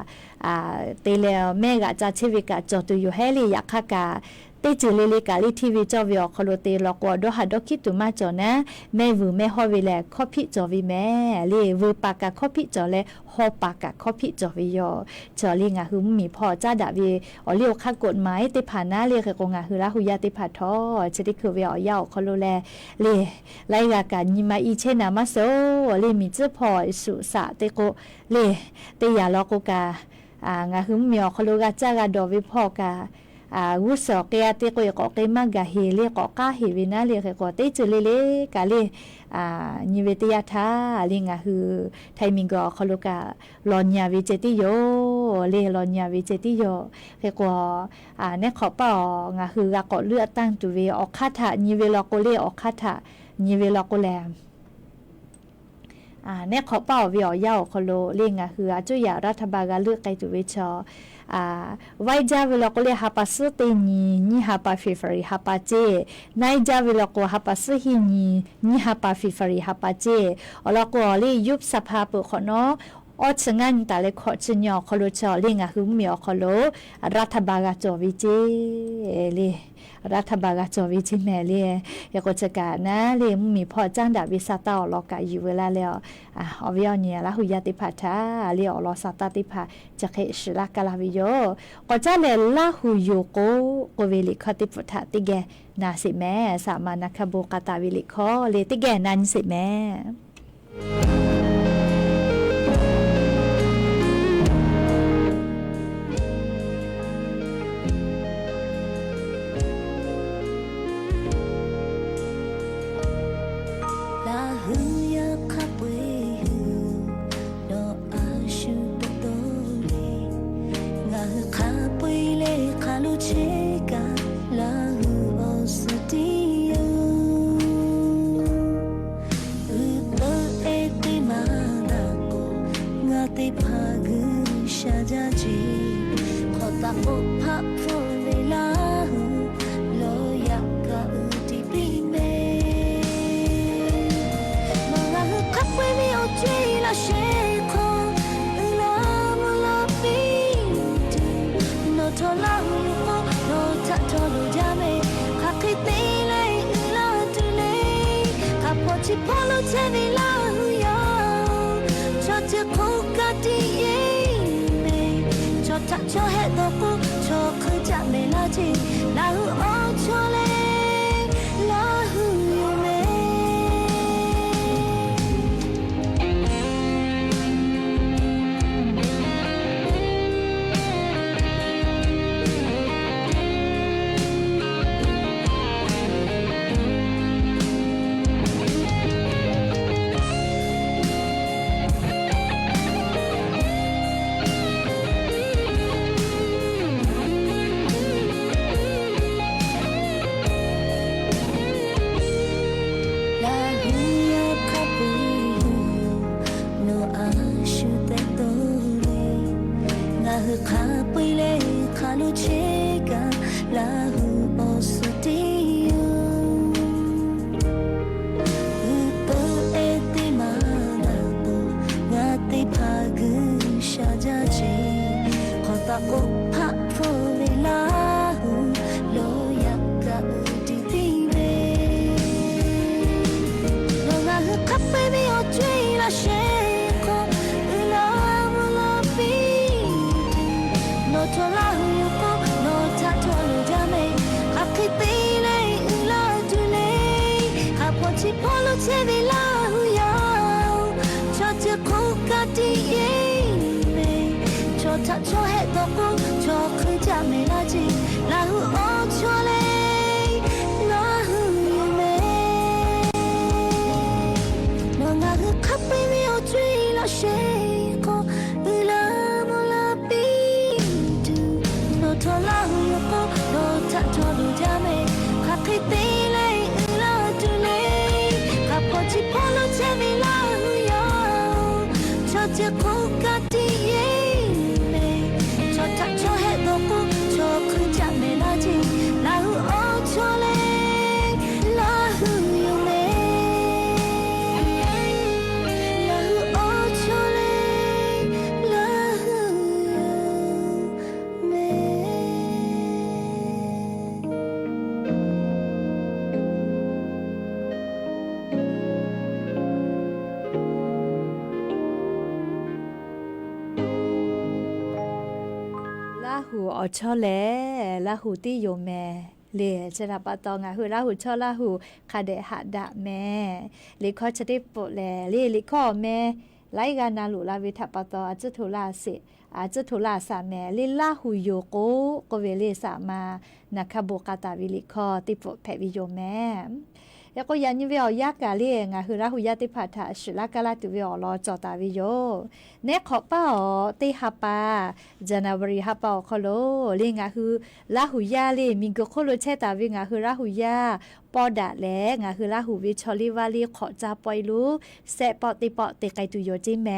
เตเลแม่กะจะชีวิกะจอตุอยู่ให้ลีอยากค่ะกะเตจือเลกาลิทีวีจอวิอคโลเตลอกอดหาดคิตุมาจอนะแม่วูแม่ฮอวิแลข้อพิจอวิแม่เลวูปากะข้อพิจอเลฮอปากะข้อพิจอวิยอจอลิงะหึมมีพ่อจ้าดาวีอเลียวค่ากฎหมายติผ่านหน้าเลกะกงะหือลาหุยาติผาทอจะได้คือวิอยาคโลแลเลไลกะกะญิมาอีเชนามาโซเลมีจื้อพ่อสุสะเตโกเลเตยาลอกกางะหึมมีอคโลกะจ้ากะดอวิพ่อกะวุสเกียติโกยก็เกมักะเฮเลก็กะเฮวินาเลก็เตจเลกะเลนิเวติยาทาลิงะฮือไทมิงก็คโลกะลอนยาวิเจติโยเลลอนยาวิเจติโยเฮก็เนขอเป้างะฮือกะก็เลือตั้งตุเวออกคาถานิเวลโกเลออกคาถานิเวลโกแลเนขอเป้าวิอยาคโลลิงะฮือจุยารัฐบาลกะเลือกไกตุเวชอไว้จาวิลโกเลหาปัสเตนีหาปาฟิฟรีหาปาเจนายจาวิลโกหาปัสหินีหาปาฟิฟรีหาปาเจอลโกเลยุบสภาปุขเนาะอดสงันแต่เลขอจิญญอคโลชอลิงะหึมเมียคโลรัฐบาลจอวิเจเลรัฐบาลจอวิจิแม่เลยากจะกานะเลมีพ่อจ้างดาวิสาตาอลอกะอยู่เวลาแล้วอวิอเนี่ยละหุยาติภาทาเลอลอสาตาติภาจะเคชลากะลาวิโยก็จะเลละหุโยโกโกเวลิคติพุทธติแกนาสิแม่สามานะคโบกตาวิลิคอเลติแกนันสิแม่cho hết đồ cô cho khơi chạm mê la chi la hư ô cho lên la hư mê ta ko pha pho ve la lo ya ka di ti ve no ga ka pe me o chui la she ko la la pi no to la hu ko no ta to lo ja me ha ki ti le la du le ha po chi po lo che ve la hu ya cha che ko ka ti ye cho ta cho hết to ko cho khơi cha me la chi la hu o cho le la hu ye me no nga hu khap pe mi o chui la she ko la mo la pi tu no to la hu yo ko no ta cho lu ja me kha khai te le la tu le kha po chi po lo che me la hu yo cho che ko ka ti ye cho hết đồ cô cho khơi chạm mẹ la chi la hu o cho le la hu yêu mẹ la hu o cho le la hu yêu mẹหูอชอแลละหูตี้โยแม่เลชนะปะตองะหูละหูชอละหูคาเดหะดะแม่เลขอชะได้ปแลเลขอแม่ไลกานาลุลาวิทะปะตออะจุทุลาสิอาจุทุลาสาแม่เลละหูโยโกกเวเลสามานะคะโบกาตาวิลิขอติปแพวิโยแม่แล้วก็ยันยิเวอยากกะเลียงะคือละหุยาติพัทธะสุละกะละตุเวอรอจอตาวิโยเนขอป้าติหาปาจานาบริหาปาขอโลเลงะคือละหุยาเลมิงกโคโลเชตาวิงะคือละหุยาปอดะแลงะคือละหุวิชอลิวาลีขอจาปอยลูแซปอติปอติไกตุโยจิแม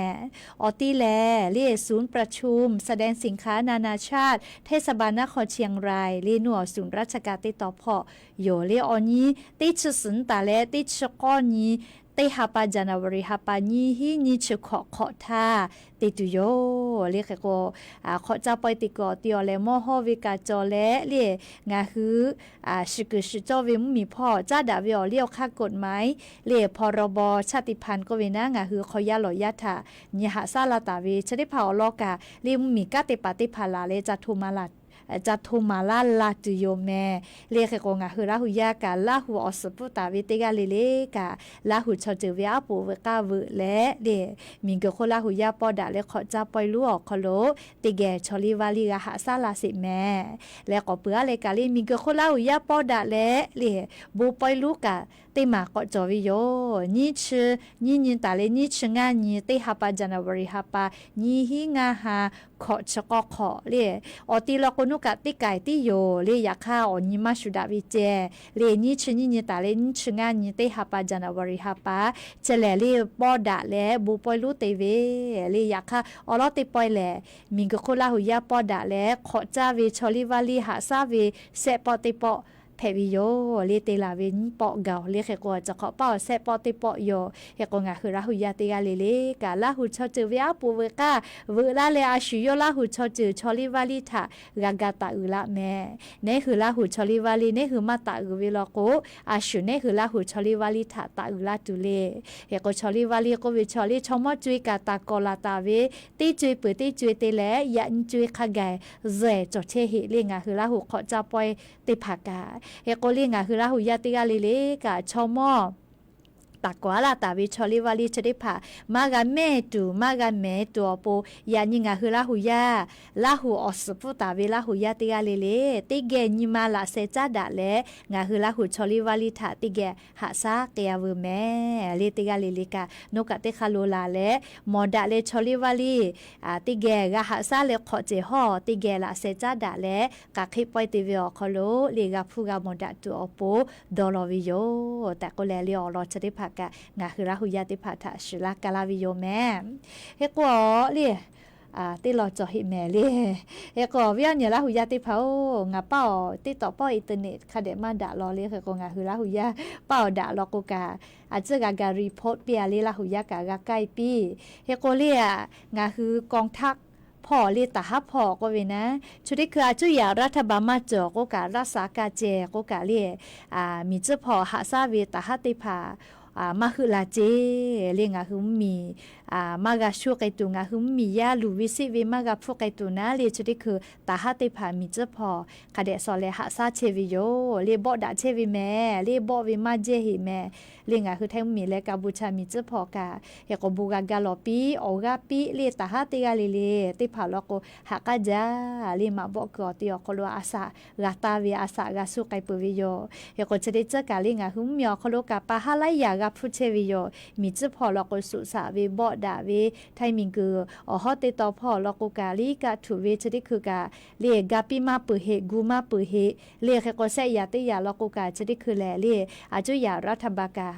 ออติแลเลศูนย์ประชุมแสดงสินค้านานาชาติเทศบาลนครเชียงรายเลหน่วยศูนย์ราชการติต่อพอโยเลออนี้ติชสุนตาเลติชก้อนี้ติหาปาจานาบริหาปานี้ฮีนี้ชขอท่าติตุโยเรียกก็ขอจาปอยติกอติอเลมอฮอวิกาจอเลเรียงาฮือชิกชิจอวิมมีพ่อจ้าดาวิอเรียวค่ากฎหมายเรียพรบชาติพันธุ์ก็เวนะงาฮือขอยาหลอยาถาญหาซาลาตาวิชดิภาอลอกาเรียมีกาติปาติภาลาเลจัตุมาลาจัตุมาลาลาตุโยแม่เรียกก็งาฮือละหุยากาละหุอสปุตาวิติกาเลกาละหุชอจือเวอาปูเวกาเวและเดมีกโคละหุยาปอดาเลขอจาปอยลูออกคโลติแกชอลิวาลีกาหาซาลาสิแม่และก็เปือเลกาเลมีกโคละหุยาปอดาและเลบูปอยลูกาติมาก็จอวิโยนี่ชื่อนี่ตาเลนี่ชื่องานี่ติหาปาจานาบริหาปานี่ฮิงาหาขอชก็ขอเลออติลกนุกะติไก่ติโยเลยาข้าอนิมาสุดาวิเจเลนี่ชื่อนี่ตาเลนี่ชื่องานี่ติหาปาจานาบริหาปาเจเลเลปอดาและบูปอยลูเตเวเลยาข้าอลอติปอยแลมิงกโคลาหุยาปอดาและขอจาเวชอลิวาลีหาซาเวเซปอติปอเพวิโยเลเตลาเวนปอเกาเลเขกว่าจะขอเป้าเซปอติปอโยเฮกงาคือราหุยาติกาเลกาลาหุชอจือเวอาปูเวกาเวลาเลอาชิโยลาหุชอจือชอลิวาลิทากากาตาอุละแม่เนคือลาหุชอลิวาลิเนคือมาตาอุเวลโกอาชุเนคือลาหุชอลิวาลิทาตาอุละตุเลเฮกชอลิวาลิโกเวชอลิชอมอจุยกาตากอลาตาเวติจุยเปติจุยเตแลยันจุยขะไกเจจอเชหิเลงาคือลาหุขอจาปอยติภากาเฮโกลิงาคือราหุยาติกาเลกาชอมอตากวาลาตาวิชอลิวาลิชดิภามากาเมตุมากาเมตัวโปยานิงาคือราหุยาลาหุอสปุตาวิลาหุยาติกาเลติเกญิมาลาเซจาดาเลงาคือลาหุชอลิวาลิทาติเกหาซาเกยาเวแม่เลติกาเลกานกะติคาโลลาเลมอดาเลชอลิวาลิติเกกะหาซาเลขอเจฮอติเกลาเซจาดาเลกะคิปอยติเวอคโลเลกาพูกามอดาตัวโปดอลวิโยแต่ก็แลเลอรอชดิภงาคือราหุยาติพัทธะสุลากาลาวิโยแม่เฮกว่าเลียติลอจอหิแม่เลียเฮกว่าวิญญาณราหุยาติเผางาเป้าติต่อป้ออินเทอร์เน็ตคาเดมาดะรอเลียเฮกงาคือราหุยาเป้าดะรอกูกาอาจจะการีพอร์ตเปียลีราหุยากาใกล้ปีเฮกเลียงาคือกองทัพ พ่อเรียตาฮับพ่อก็เวนะชุดที่คืออาจุยารัฐบาลมาจอก็การรักษาการเจก็การเรียมีเจ้าพ่อหาซาเวตาฮัติพามาคือลาเจเรียงหุมมีมากาชัวไกตุงหุมมียาลูวิสิเวมากาพวกไกตุนะเรียชุดที่คือตาฮัติพามีเจ้าพ่อคาเดสอเลหาซาเชวิโยเรียบอดาเชวิแม่เรียบอวิมาเจหิแม่เรียงคือแทงมีและกาบูชามีเจ้าพ่อกาเฮกบูกากาลอปีโอกาปีเรียตาฮัติกาเลเลติพาลอกหักจาเรียมาบอกกอติอคโลอาสากาตาเวอาสากาสุไกปวิโยเฮกจะได้เจอกาเรียงหุมมีอคโลกาปาฮาไลยากาพุเชวิโยมีเจ้าพ่อลอกสุสาเวบอดาเวไทมิงกือฮอติตอพ่อลอกกาลีกาถุเวจะได้คือกาเรียกาปิมาปืเฮกูมาปืเฮเรียกเฮกเซยาติยาลอกกาจะได้คือแลเรียอาจุยารัฐบากา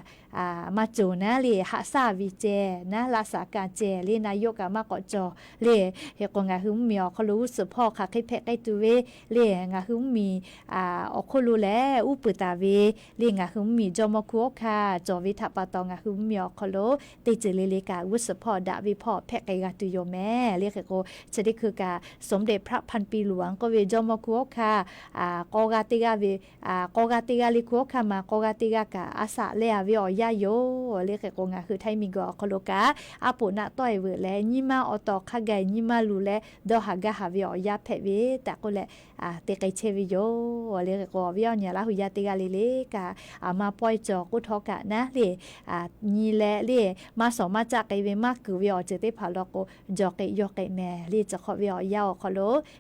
มาจูนะเรียหาซาวิเจนะรักษาการเจเรียนายกมากอจอเรียเฮกงาหุมมีอครู้สืบพ่อค่ะคิเพไกตุเวเรียงาหุมมีอครู้แลอุปตาเวเรียงาหุมมีจอมคุกค่ะจอวิทัปตองาหุมมีอครู้ติจเลเลกาอุสืบพ่อดาวิพ่อแพไกกาตุโยแม่เรียกโกจะได้คือกาสมเด็จพระพันปีหลวงก็เวจอมคุกค่ะกอกาติกาเวกอกาติกาลิคุกค่ะมากอกาติกากาอาสาเลอวิอยาโยเรียกกงาคือไทยมีกอคโลกาอาปุณะต้อยเวแลญิมาอตอขะไกญิมาลูแลดอหากะหาวิอยาเพเวตะก็แลเตไกเชวิโยเรียกกอวิอญาลาหุยาติกาเลเลกามาปอยจอกุทอกะนะเลญีแลเลมาสอมาจากไกเวมากคือวิอเจติพาลอกจอกยอกแม่เลจะขอวิอยาคโล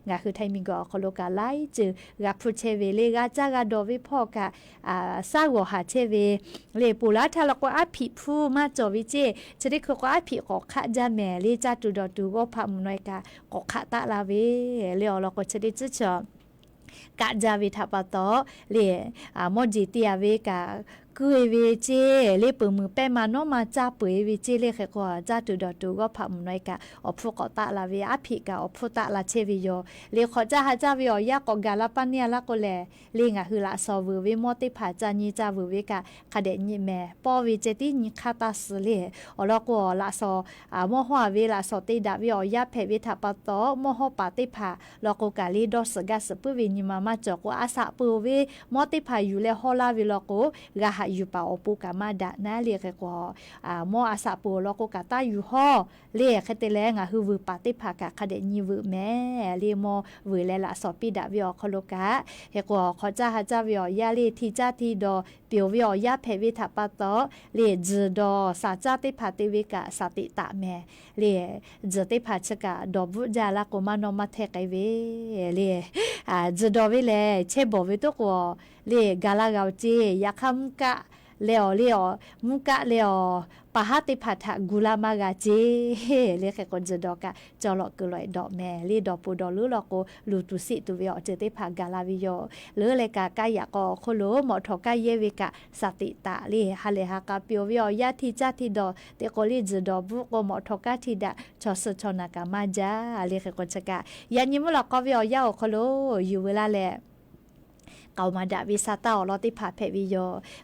งาคือไทยมีกอคโลกาไลจือกาพุเชเวเลกาจากาดอวิพ่อกะซาวหาเชเวเลปูลาทาลกอาภิผู้มาจอวิเจจะได้คือก็อาภิกอขะจาแม่เลจาตุดอตูก็พะมนอยกากอขะตะลาเวเลอลก็จะได้จะจอกะจาวิทัปตอเลมอจิติยาเวกากุยเวเจเลปมือแป้มาโนมาจ้าปุยเวเจเลขก็จ้าตุดอตูก็พะมนอยกาอพวกตะลาเวอาภิกาอพตะลาเชวิโยเลขอจ้าหาจ้าเวยากอกาลาปะเนียละก็แลเลงะคือละซอเวเวมอติผาจานีจ้าเวเวกาคาเดญิแม่ปอเวเจติญิคาตาสเลอลก็ละซอมอฮวาเวละซอติดาเวยาเพเวทัปตอมอฮปาติผาลก็กาลีดอสกาสปุเวญิมามาจอกอาสะปุเวมอติผาอยู่เลฮอลาเวลก็กะหาอยู่ปาอปุกามาดะนะเรียกก็มออาสะปุลก็กาตาอยู่ฮอเรียกเตแลงะคือวืปาติผากะคาเดญิวืแม่เรมอวืแลละซอปิดาเวอคโลกาเฮก็ขอจ้าหาจ้าเวยาเลทีจ้าทีดอเปียวเวยาเพเวทัปตอเลจดอสาจ้าติผาติเวกะสติตะแม่เลจติผาชกะดอบุจาละกมานอมาเทไกเวเลจดอเวเลเชบอเวตกอเลกาลากาวเจยะคัมกะเลอมุกะเลอปะหะติผัดทะกุลามากาเจเลขกอนจะดอกะจอลอกกลอยดอกแม่เลดอกปูดอลือลอกลูตุสิตุเวอเจติผักกาลาวิโยเลเลกากายะกอโคโลหมอทอกายเยวิกะสติตะเลฮะเลฮากาเปียววิอยาทิจาทิดอเตโกลิจดอบุกหมอทอกาทิดะชอสชอนากามาจาเลขกอนจะกะยันยิมลอกวิอยาโคโลอยู่เวลาแลเกามาดาวิซาตาลอติผาเพวิโย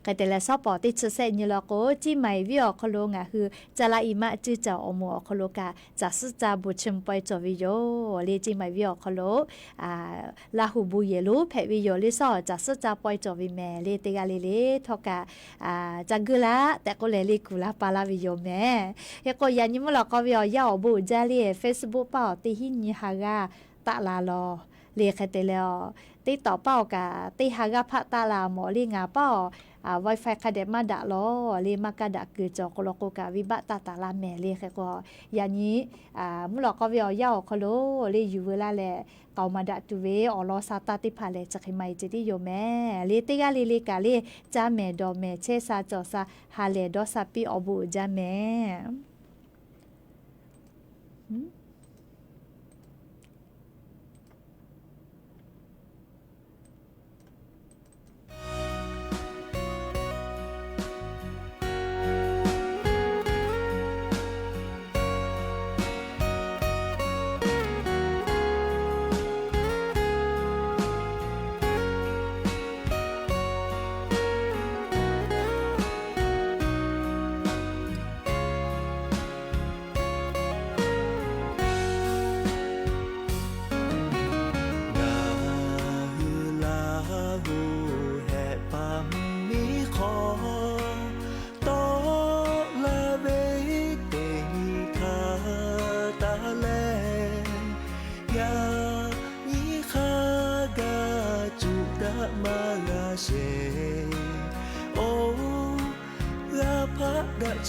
กแต่ละซอปอติชเซนิลโกจิไมวิอคโลงะคือจะลาอิมะจิจาอมอคโลกาจะสุจาบุชมปอยจวิโยเลจิไมวิอคโลลาหูบุเยลูเพวิโยลิซอจะสุจาปอยจวิแมเลติกาเลทอกาจักกุละแต่ก็เลลิกุละปาลาวิโยแม่เฮก็ยันยิมลอกวิอยาอบุจาเล Facebook เปาติหินิฮากาตะลาลอเลคเตเลอติต่อเป้ากะติฮากาพะตาลาหมอลิงาเป้าWi-Fi คาเดมาดะลอเลมากะดะคือจอกโลโกกะวิบะตาตาลาแม่เลแค่ก็ยานี้มุลอก็เวียาวคโลเลอยู่เวลาแลเกามาดะตุเวอลอซาตาติพาเลจักไมจิติโยแม่เลติกาเลกาเลจาแม่ดอแม่เชซาจอซาฮาเลดอซาปิอบูจาแม่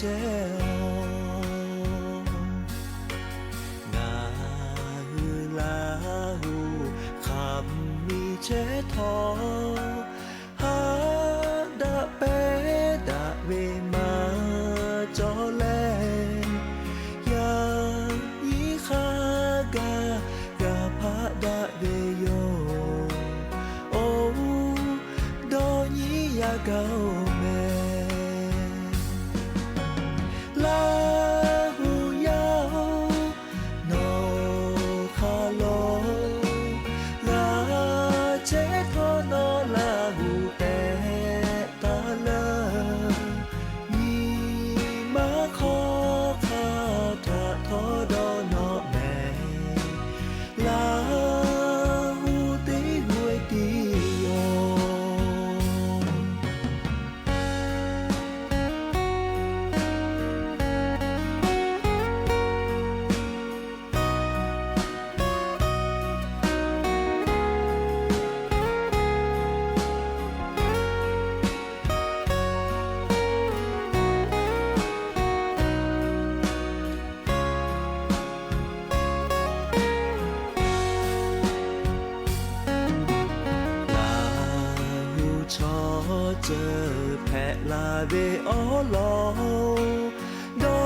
งาฮือลาหูคำมีเชทอฮาดะเปดะเวมาจอแลยายีคากากาพะดะเวโยโอดอยียาเกาเมลาหูยาวโนคาโลลาเจทอโนลาหูเตตาเลยีมาขอคาทะทอดอนอแมลาหูติหวยติโยชอเจอแพะลาเวอลอดอ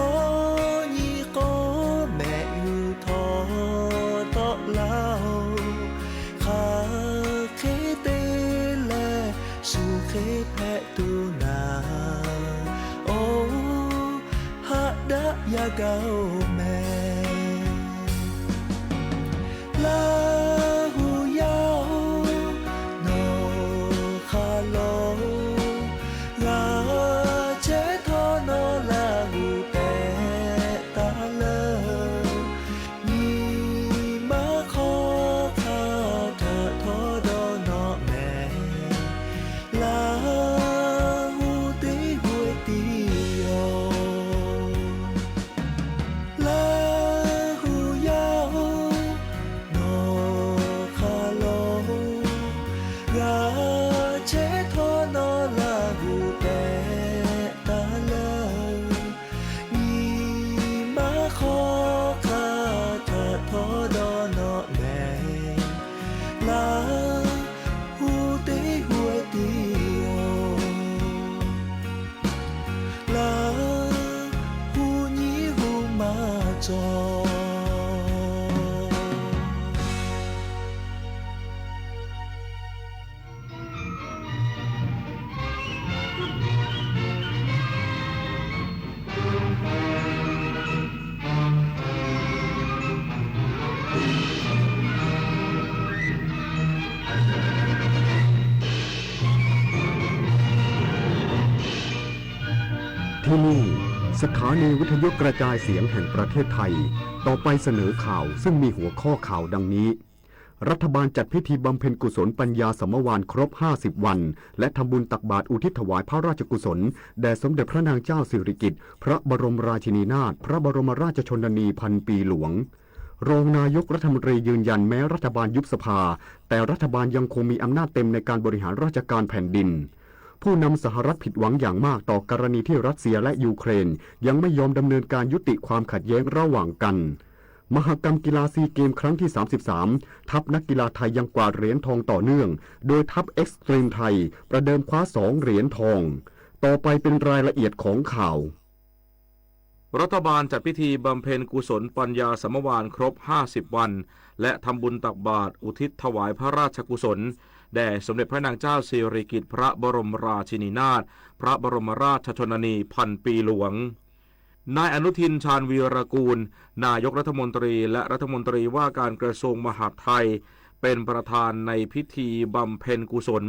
ยีโกแม่อยู่ทอตอลาวคาเคเตแลสูเคแพะตูนาโอฮะดะยาเกาแม่ลาหูยาวโนคาโลลาเจทอโนลาหูเตตาเลยีมาขอคาทะทอดอนอแมลาหูติหวยติโยลาหูยาวโนคาโลลาเจทอโนลาหูเตตาเลยีมาขอคาทะทอดอนอแมลาหูติหวยติโยลาหูยีหูมาจอที่นี่สถานีวิทยุกระจายเสียงแห่งประเทศไทยต่อไปเสนอข่าวซึ่งมีหัวข้อข่าวดังนี้รัฐบาลจัดพิธีบำเพ็ญกุศลปัญญาสมวานครบ50วันและทำบุญตักบาตรอุทิศถวายพระราชกุศลแด่สมเด็จพระนางเจ้าสิริกิติ์พระบรมราชินีนาถพระบรมราชชนนีพันปีหลวงรองนายกรัฐมนตรียืนยันแม้รัฐบาลยุบสภาแต่รัฐบาลยังคงมีอำนาจเต็มในการบริหารราชการแผ่นดินผู้นำสหรัฐผิดหวังอย่างมากต่อกรณีที่รัสเซียและยูเครนยังไม่ยอมดำเนินการยุติความขัดแย้งระหว่างกันมหกรรมกีฬาซีเกมครั้งที่33ทัพนักกีฬาไทยยังกวาดเหรียญทองต่อเนื่องโดยทัพเอ็กซ์ตรีมไทยประเดิมคว้า2เหรียญทองต่อไปเป็นรายละเอียดของข่าวรัฐบาลจัดพิธีบำเพ็ญกุศลปัญญาสมวานครบ50วันและทำบุญตักบาตรอุทิศถวายพระราชกุศลแด่สมเด็จพระนางเจ้าสิริกิติ์พระบรมราชินีนาถพระบรมราชชนนีพันปีหลวงนายอนุทินชาญวีรกูลนายกรัฐมนตรีและรัฐมนตรีว่าการกระทรวงมหาดไทยเป็นประธานในพิธีบำเพ็ญกุศล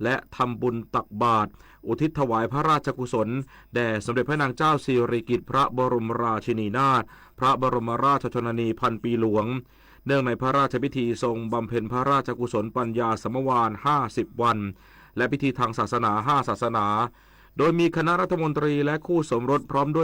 และทำบุญตักบาตรอุทิศถวายพระราชกุศลแด่สมเด็จพระนางเจ้าสิริกิติ์พระบรมราชินีนาถพระบรมราชชนนีพันปีหลวงเนื่องในพระราชพิธีทรงบำเพ็ญพระราชกุศลปัญญาสมวาน50วันและพิธีทางศาสนา5ศาสนาโดยมีคณะรัฐมนตรีและคู่สมรสพร้อมด้วย